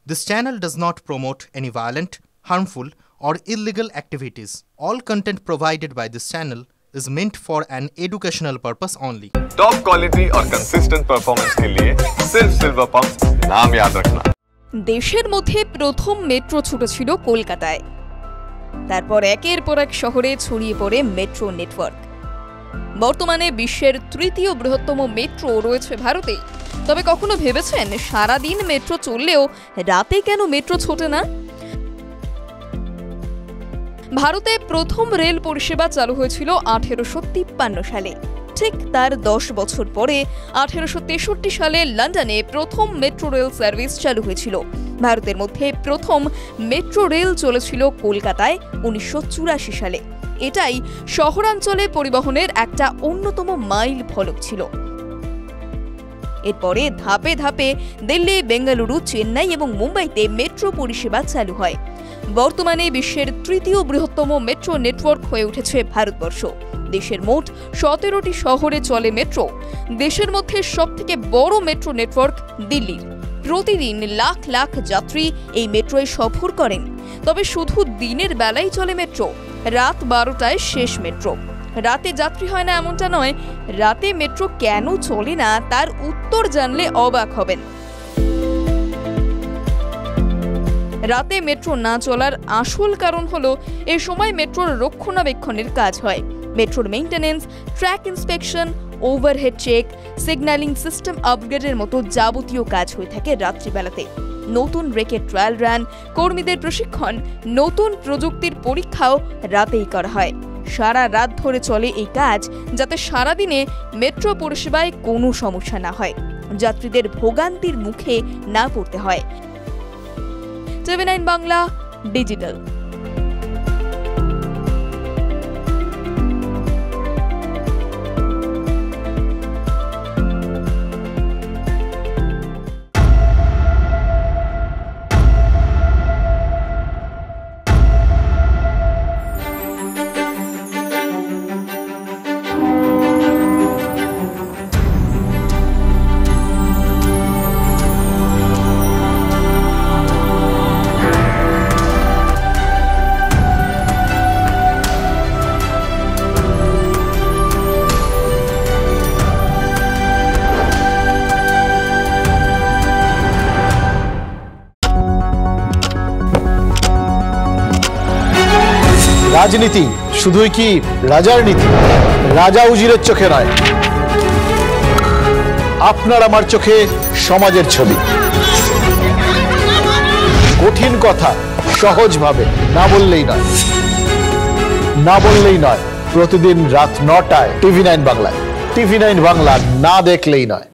This channel does not promote any violent, harmful, or illegal activities. All content provided by this channel is meant for an educational purpose only. Top quality और consistent performance के लिए सिर्फ silver pump नाम याद रखना। দেশের মধ্যে প্রথম মেট্রো ছুটেছিল কলকাতায়, তারপর একের পর এক শহরে ছড়িয়ে পড়ে মেট্রো নেটওয়ার্ক। বর্তমানে বিশ্বের তৃতীয় বৃহত্তম মেট্রো রয়েছে ভারতে। তবে কখনো ভেবেছেন সারা দিন মেট্রো চললেও রাতে কেন মেট্রো ছোটে না? ভারতে প্রথম রেল পরিষেবা চালু হয়েছিল 1853 সালে। ঠিক তার 10 বছর পরে 1863 সালে লন্ডনে প্রথম মেট্রো রেল সার্ভিস চালু হয়েছিল। ভারতের মধ্যে প্রথম মেট্রো রেল চলেছিল কলকাতায় 1984 সালে। এটাই শহরাঞ্চলে পরিবহনের একটা অন্যতম মাইল ফলক ছিল। এরপরে ধাপে ধাপে দিল্লি, বেঙ্গালুরু, চেন্নাই এবং মুম্বাইতে মেট্রো পরিষেবা চালু হয়। বর্তমানে বিশ্বের তৃতীয় বৃহত্তম মেট্রো নেটওয়ার্ক হয়ে উঠেছে ভারতবর্ষ। দেশের মোট 17টি শহরে চলে মেট্রো। দেশের মধ্যে সবথেকে বড় মেট্রো নেটওয়ার্ক দিল্লির। প্রতিদিন লাখ লাখ যাত্রী এই মেট্রোয় সফর করেন। তবে শুধু দিনের বেলায় চলে মেট্রো, রাত 12টায় শেষ মেট্রো। রাতে যাত্রী হয় না এমনটা নয়, রাতে মেট্রো কেন চলে না তার উত্তর জানলে অবাক হবেন। রাতে মেট্রো না চলার আসল কারণ হলো এই সময় মেট্রোর রক্ষণাবেক্ষণের কাজ হয়। মেট্রোর maintenance, track inspection, overhead check, signalling system আপগ্রেডের মতো যাবতীয় কাজ হয়ে থাকে রাত্রিবেলাতে। নতুন রেকের ট্রায়াল রান, কর্মীদের প্রশিক্ষণ, নতুন প্রযুক্তির পরীক্ষাও রাতেই করা হয়। সারা রাত ধরে চলে এই কাজ, যাতে সারাদিনে মেট্রো পরিষেবায় কোনো সমস্যা না হয়, যাত্রীদের ভোগান্তির মুখে না পড়তে হয়। TV9 Bangla digital. রাজনীতি শুধুই কি রাজার নীতি? রাজা উজিরের চোখে নয়, আপনার আমার চোখে সমাজের ছবি। কঠিন কথা সহজভাবে না বললেই নয়। প্রতিদিন রাত 9টায় TV9 বাংলায়। TV9 বাংলা না দেখলেই নয়।